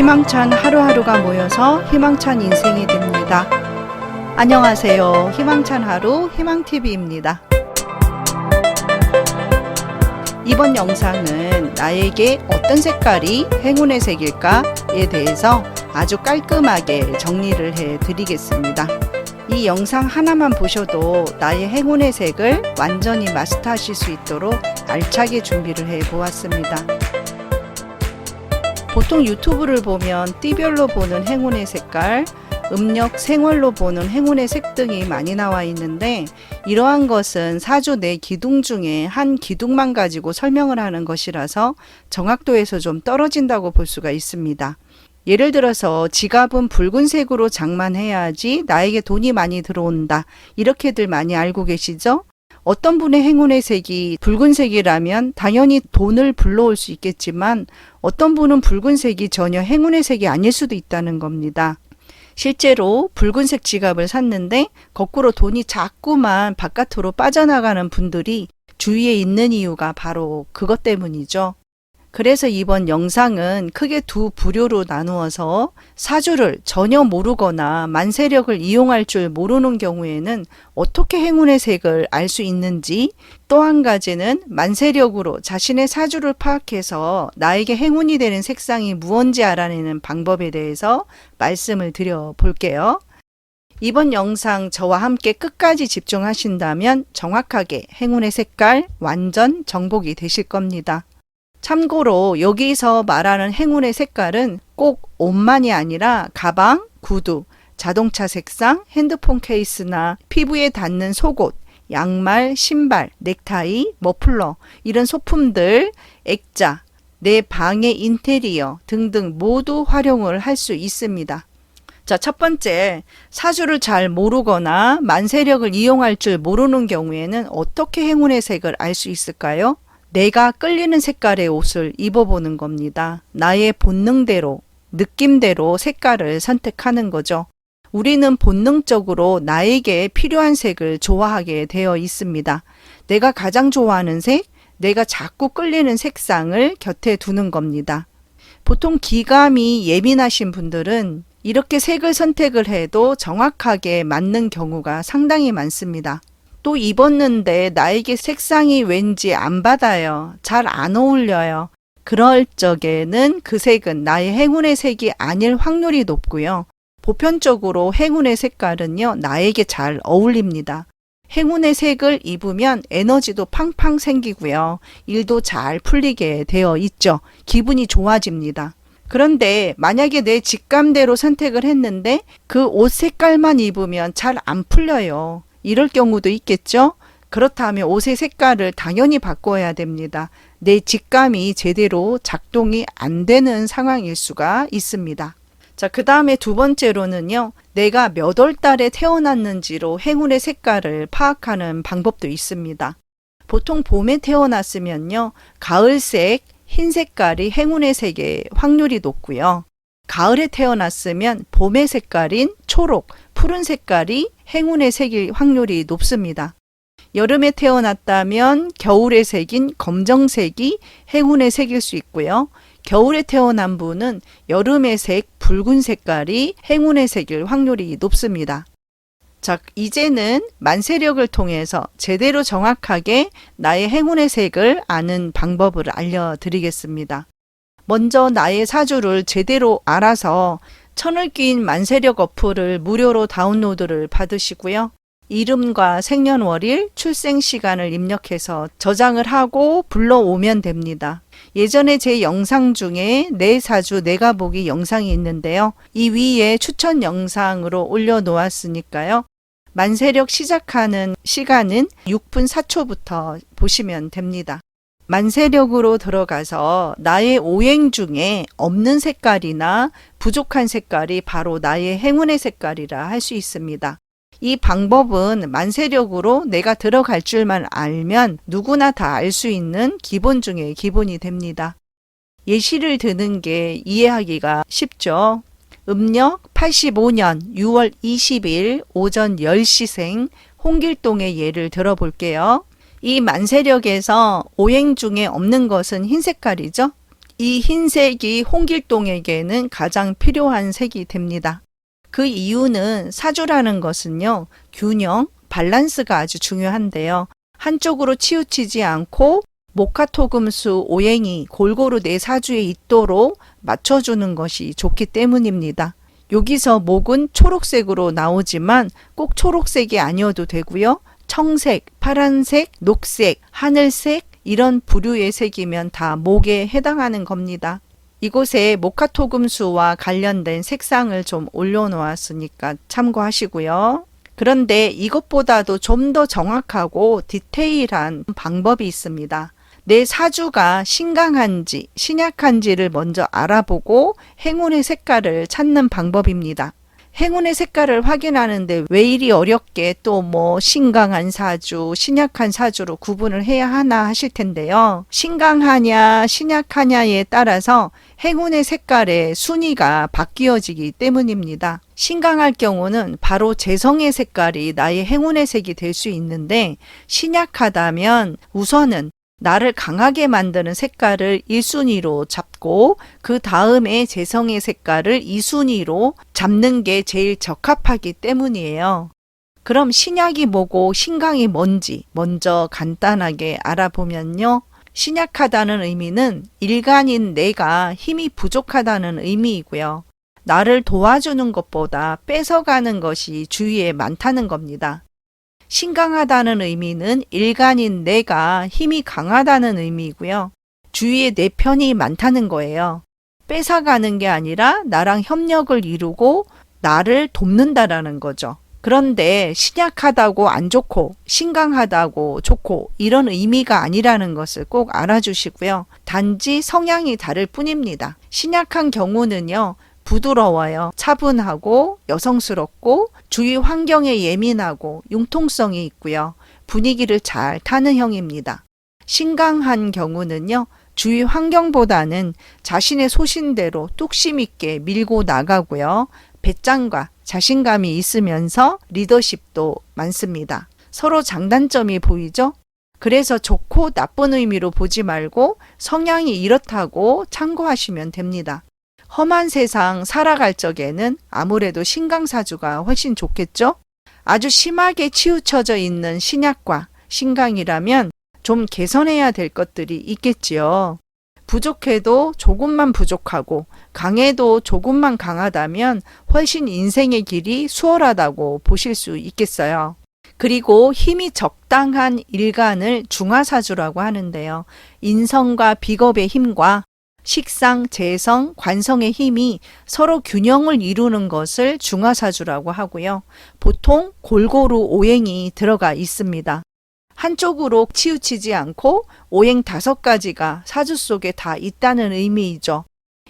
희망찬 하루하루가 모여서 희망찬 인생이 됩니다. 안녕하세요. 희망찬 하루 희망TV입니다. 이번 영상은 나에게 어떤 색깔이 행운의 색일까에 대해서 아주 깔끔하게 정리를 해 드리겠습니다. 이 영상 하나만 보셔도 나의 행운의 색을 완전히 마스터하실 수 있도록 알차게 준비를 해 보았습니다. 보통 유튜브를 보면 띠별로 보는 행운의 색깔, 음력 생월로 보는 행운의 색 등이 많이 나와 있는데, 이러한 것은 사주 내 기둥 중에 한 기둥만 가지고 설명을 하는 것이라서 정확도에서 좀 떨어진다고 볼 수가 있습니다. 예를 들어서 지갑은 붉은색으로 장만해야지 나에게 돈이 많이 들어온다, 이렇게들 많이 알고 계시죠? 어떤 분의 행운의 색이 붉은색이라면 당연히 돈을 불러올 수 있겠지만, 어떤 분은 붉은색이 전혀 행운의 색이 아닐 수도 있다는 겁니다. 실제로 붉은색 지갑을 샀는데 거꾸로 돈이 자꾸만 바깥으로 빠져나가는 분들이 주위에 있는 이유가 바로 그것 때문이죠. 그래서 이번 영상은 크게 두 부류로 나누어서 사주를 전혀 모르거나 만세력을 이용할 줄 모르는 경우에는 어떻게 행운의 색을 알 수 있는지, 또 한 가지는 만세력으로 자신의 사주를 파악해서 나에게 행운이 되는 색상이 무언지 알아내는 방법에 대해서 말씀을 드려 볼게요. 이번 영상 저와 함께 끝까지 집중하신다면 정확하게 행운의 색깔 완전 정복이 되실 겁니다. 참고로 여기서 말하는 행운의 색깔은 꼭 옷만이 아니라 가방, 구두, 자동차 색상, 핸드폰 케이스나 피부에 닿는 속옷, 양말, 신발, 넥타이, 머플러, 이런 소품들, 액자, 내 방의 인테리어 등등 모두 활용을 할 수 있습니다. 자, 첫 번째, 사주를 잘 모르거나 만세력을 이용할 줄 모르는 경우에는 어떻게 행운의 색을 알 수 있을까요? 내가 끌리는 색깔의 옷을 입어보는 겁니다. 나의 본능대로, 느낌대로 색깔을 선택하는 거죠. 우리는 본능적으로 나에게 필요한 색을 좋아하게 되어 있습니다. 내가 가장 좋아하는 색, 내가 자꾸 끌리는 색상을 곁에 두는 겁니다. 보통 기감이 예민하신 분들은 이렇게 색을 선택을 해도 정확하게 맞는 경우가 상당히 많습니다. 또 입었는데 나에게 색상이 왠지 안 받아요. 잘 안 어울려요. 그럴 적에는 그 색은 나의 행운의 색이 아닐 확률이 높고요. 보편적으로 행운의 색깔은요, 나에게 잘 어울립니다. 행운의 색을 입으면 에너지도 팡팡 생기고요. 일도 잘 풀리게 되어 있죠. 기분이 좋아집니다. 그런데 만약에 내 직감대로 선택을 했는데 그 옷 색깔만 입으면 잘 안 풀려요. 이럴 경우도 있겠죠? 그렇다면 옷의 색깔을 당연히 바꿔야 됩니다. 내 직감이 제대로 작동이 안 되는 상황일 수가 있습니다. 자, 그 다음에 두 번째로는요, 내가 몇 월 달에 태어났는지로 행운의 색깔을 파악하는 방법도 있습니다. 보통 봄에 태어났으면요, 가을색, 흰 색깔이 행운의 색의 확률이 높고요. 가을에 태어났으면 봄의 색깔인 초록, 푸른 색깔이 행운의 색일 확률이 높습니다. 여름에 태어났다면 겨울의 색인 검정색이 행운의 색일 수 있고요. 겨울에 태어난 분은 여름의 색 붉은 색깔이 행운의 색일 확률이 높습니다. 자, 이제는 만세력을 통해서 제대로 정확하게 나의 행운의 색을 아는 방법을 알려드리겠습니다. 먼저 나의 사주를 제대로 알아서 천을 끼인 만세력 어플을 무료로 다운로드를 받으시고요. 이름과 생년월일, 출생시간을 입력해서 저장을 하고 불러오면 됩니다. 예전에 제 영상 중에 내 사주 내가 보기 영상이 있는데요. 이 위에 추천 영상으로 올려놓았으니까요. 만세력 시작하는 시간은 6분 4초부터 보시면 됩니다. 만세력으로 들어가서 나의 오행 중에 없는 색깔이나 부족한 색깔이 바로 나의 행운의 색깔이라 할 수 있습니다. 이 방법은 만세력으로 내가 들어갈 줄만 알면 누구나 다 알 수 있는 기본 중에 기본이 됩니다. 예시를 드는 게 이해하기가 쉽죠. 음력 85년 6월 20일 오전 10시생 홍길동의 예를 들어볼게요. 이 만세력에서 오행 중에 없는 것은 흰 색깔이죠. 이 흰색이 홍길동에게는 가장 필요한 색이 됩니다. 그 이유는 사주라는 것은요, 균형, 밸런스가 아주 중요한데요. 한쪽으로 치우치지 않고 목화토금수 오행이 골고루 내 사주에 있도록 맞춰주는 것이 좋기 때문입니다. 여기서 목은 초록색으로 나오지만 꼭 초록색이 아니어도 되고요. 청색, 파란색, 녹색, 하늘색 이런 부류의 색이면 다 목에 해당하는 겁니다. 이곳에 목화토금수와 관련된 색상을 좀 올려놓았으니까 참고하시고요. 그런데 이것보다도 좀 더 정확하고 디테일한 방법이 있습니다. 내 사주가 신강한지 신약한지를 먼저 알아보고 행운의 색깔을 찾는 방법입니다. 행운의 색깔을 확인하는데 왜 이리 어렵게 또 신강한 사주, 신약한 사주로 구분을 해야 하나 하실 텐데요. 신강하냐, 신약하냐에 따라서 행운의 색깔의 순위가 바뀌어지기 때문입니다. 신강할 경우는 바로 재성의 색깔이 나의 행운의 색이 될 수 있는데, 신약하다면 우선은 나를 강하게 만드는 색깔을 1순위로 잡고 그 다음에 재성의 색깔을 2순위로 잡는 게 제일 적합하기 때문이에요. 그럼 신약이 뭐고 신강이 뭔지 먼저 간단하게 알아보면요. 신약하다는 의미는 일간인 내가 힘이 부족하다는 의미이고요. 나를 도와주는 것보다 뺏어가는 것이 주위에 많다는 겁니다. 신강하다는 의미는 일간인 내가 힘이 강하다는 의미이고요. 주위에 내 편이 많다는 거예요. 뺏어가는 게 아니라 나랑 협력을 이루고 나를 돕는다라는 거죠. 그런데 신약하다고 안 좋고 신강하다고 좋고 이런 의미가 아니라는 것을 꼭 알아주시고요. 단지 성향이 다를 뿐입니다. 신약한 경우는요. 부드러워요. 차분하고 여성스럽고 주위 환경에 예민하고 융통성이 있고요. 분위기를 잘 타는 형입니다. 신강한 경우는요. 주위 환경보다는 자신의 소신대로 뚝심 있게 밀고 나가고요. 배짱과 자신감이 있으면서 리더십도 많습니다. 서로 장단점이 보이죠? 그래서 좋고 나쁜 의미로 보지 말고 성향이 이렇다고 참고하시면 됩니다. 험한 세상 살아갈 적에는 아무래도 신강사주가 훨씬 좋겠죠? 아주 심하게 치우쳐져 있는 신약과 신강이라면 좀 개선해야 될 것들이 있겠지요. 부족해도 조금만 부족하고 강해도 조금만 강하다면 훨씬 인생의 길이 수월하다고 보실 수 있겠어요. 그리고 힘이 적당한 일간을 중화사주라고 하는데요. 인성과 비겁의 힘과 식상, 재성, 관성의 힘이 서로 균형을 이루는 것을 중화사주라고 하고요. 보통 골고루 오행이 들어가 있습니다. 한쪽으로 치우치지 않고 오행 5가지가 사주 속에 다 있다는 의미이죠.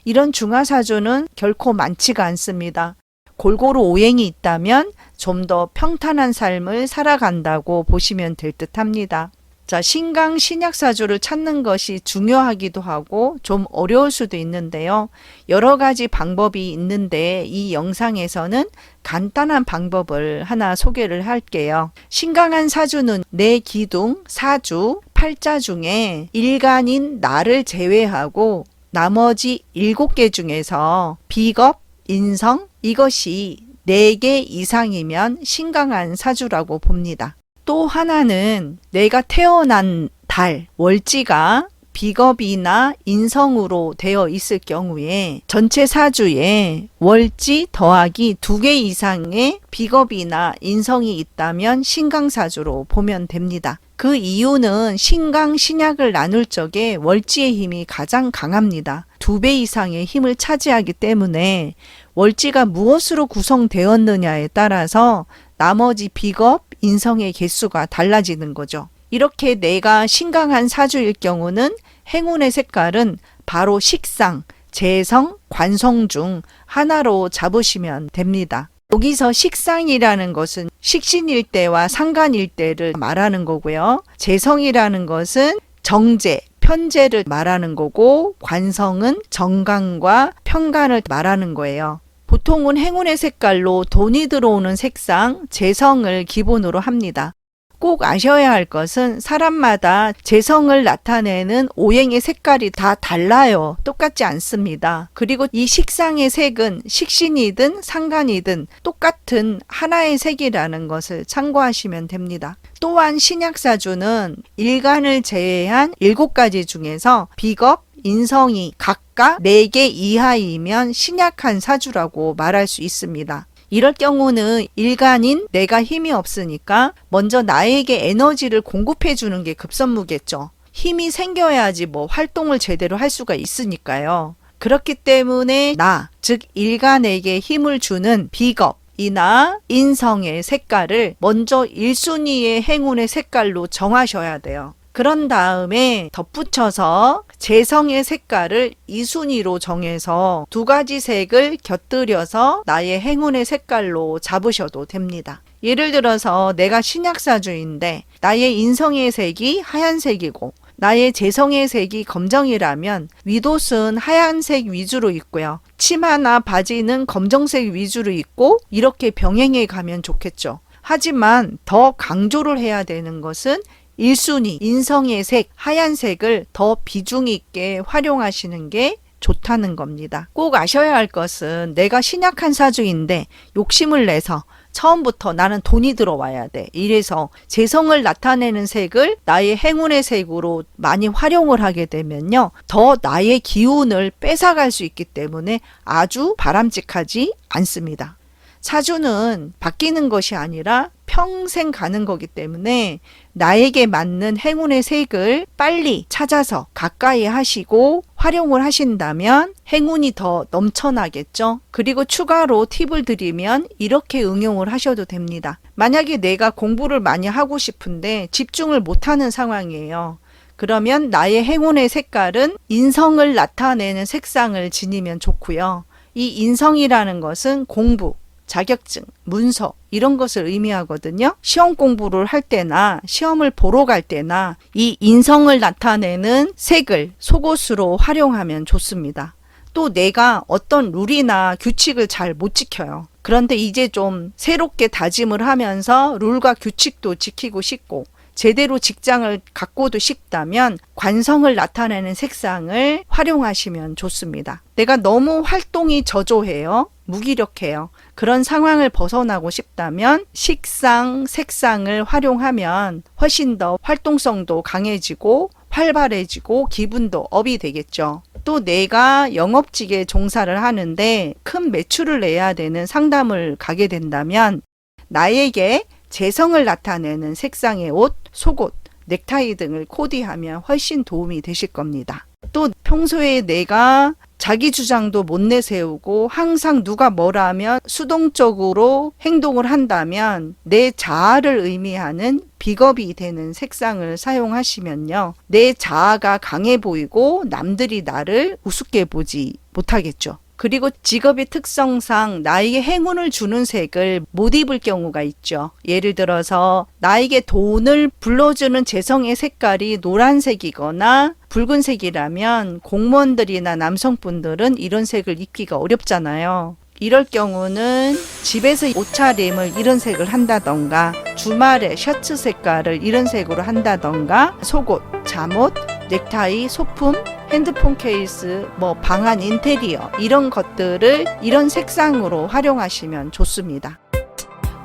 이런 중화사주는 결코 많지가 않습니다. 골고루 오행이 있다면 좀 더 평탄한 삶을 살아간다고 보시면 될 듯합니다. 자, 신강 신약사주를 찾는 것이 중요하기도 하고 좀 어려울 수도 있는데요. 여러 가지 방법이 있는데 이 영상에서는 간단한 방법을 하나 소개를 할게요. 신강한 사주는 내 기둥, 사주, 팔자 중에 일간인 나를 제외하고 나머지 7개 중에서 비겁, 인성 이것이 4개 이상이면 신강한 사주라고 봅니다. 또 하나는 내가 태어난 달, 월지가 비겁이나 인성으로 되어 있을 경우에 전체 사주에 월지 더하기 2개 이상의 비겁이나 인성이 있다면 신강사주로 보면 됩니다. 그 이유는 신강, 신약을 나눌 적에 월지의 힘이 가장 강합니다. 2배 이상의 힘을 차지하기 때문에 월지가 무엇으로 구성되었느냐에 따라서 나머지 비겁, 인성의 개수가 달라지는 거죠. 이렇게 내가 신강한 사주일 경우는 행운의 색깔은 바로 식상, 재성, 관성 중 하나로 잡으시면 됩니다. 여기서 식상이라는 것은 식신일대와 상간일대를 말하는 거고요. 재성이라는 것은 정제, 편제를 말하는 거고 관성은 정간과 편간을 말하는 거예요. 보통은 행운의 색깔로 돈이 들어오는 색상, 재성을 기본으로 합니다. 꼭 아셔야 할 것은 사람마다 재성을 나타내는 오행의 색깔이 다 달라요. 똑같지 않습니다. 그리고 이 식상의 색은 식신이든 상간이든 똑같은 하나의 색이라는 것을 참고하시면 됩니다. 또한 신약사주는 일간을 제외한 7가지 중에서 비겁, 인성이 각각 4개 이하이면 신약한 사주라고 말할 수 있습니다. 이럴 경우는 일간인 내가 힘이 없으니까 먼저 나에게 에너지를 공급해 주는 게 급선무겠죠. 힘이 생겨야지 뭐 활동을 제대로 할 수가 있으니까요. 그렇기 때문에 즉 일간에게 힘을 주는 비겁이나 인성의 색깔을 먼저 1순위의 행운의 색깔로 정하셔야 돼요. 그런 다음에 덧붙여서 재성의 색깔을 2순위로 정해서 2가지 색을 곁들여서 나의 행운의 색깔로 잡으셔도 됩니다. 예를 들어서 내가 신약사주인데 나의 인성의 색이 하얀색이고 나의 재성의 색이 검정이라면 윗옷은 하얀색 위주로 입고요. 치마나 바지는 검정색 위주로 입고 이렇게 병행해 가면 좋겠죠. 하지만 더 강조를 해야 되는 것은 1순위 인성의 색, 하얀색을 더 비중 있게 활용하시는 게 좋다는 겁니다. 꼭 아셔야 할 것은 내가 신약한 사주인데 욕심을 내서 처음부터 나는 돈이 들어와야 돼. 이래서 재성을 나타내는 색을 나의 행운의 색으로 많이 활용을 하게 되면요. 더 나의 기운을 뺏어갈 수 있기 때문에 아주 바람직하지 않습니다. 사주는 바뀌는 것이 아니라 평생 가는 거기 때문에 나에게 맞는 행운의 색을 빨리 찾아서 가까이 하시고 활용을 하신다면 행운이 더 넘쳐나겠죠. 그리고 추가로 팁을 드리면 이렇게 응용을 하셔도 됩니다. 만약에 내가 공부를 많이 하고 싶은데 집중을 못하는 상황이에요. 그러면 나의 행운의 색깔은 인성을 나타내는 색상을 지니면 좋고요. 이 인성이라는 것은 공부, 자격증, 문서 이런 것을 의미하거든요. 시험 공부를 할 때나 시험을 보러 갈 때나 이 인성을 나타내는 색을 속옷으로 활용하면 좋습니다. 또 내가 어떤 룰이나 규칙을 잘 못 지켜요. 그런데 이제 좀 새롭게 다짐을 하면서 룰과 규칙도 지키고 싶고 제대로 직장을 갖고도 싶다면 관성을 나타내는 색상을 활용하시면 좋습니다. 내가 너무 활동이 저조해요. 무기력해요. 그런 상황을 벗어나고 싶다면 식상, 색상을 활용하면 훨씬 더 활동성도 강해지고 활발해지고 기분도 업이 되겠죠. 또 내가 영업직에 종사를 하는데 큰 매출을 내야 되는 상담을 가게 된다면 나에게 재성을 나타내는 색상의 옷, 속옷, 넥타이 등을 코디하면 훨씬 도움이 되실 겁니다. 또 평소에 내가 자기 주장도 못 내세우고 항상 누가 뭐라 하면 수동적으로 행동을 한다면 내 자아를 의미하는 비겁이 되는 색상을 사용하시면요. 내 자아가 강해 보이고 남들이 나를 우습게 보지 못하겠죠. 그리고 직업의 특성상 나에게 행운을 주는 색을 못 입을 경우가 있죠. 예를 들어서 나에게 돈을 불러주는 재성의 색깔이 노란색이거나 붉은색이라면 공무원들이나 남성분들은 이런 색을 입기가 어렵잖아요. 이럴 경우는 집에서 옷차림을 이런 색을 한다던가 주말에 셔츠 색깔을 이런 색으로 한다던가 속옷, 잠옷, 넥타이, 소품, 핸드폰 케이스, 방안 인테리어 이런 것들을 이런 색상으로 활용하시면 좋습니다.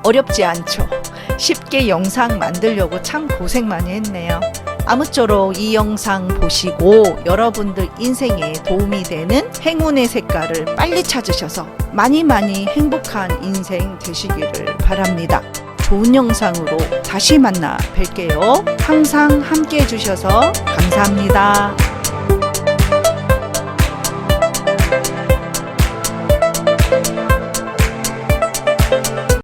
어렵지 않죠? 쉽게 영상 만들려고 참 고생 많이 했네요. 아무쪼록 이 영상 보시고 여러분들 인생에 도움이 되는 행운의 색깔을 빨리 찾으셔서 많이 행복한 인생 되시기를 바랍니다. 좋은 영상으로 다시 만나 뵐게요. 항상 함께 해주셔서 감사합니다.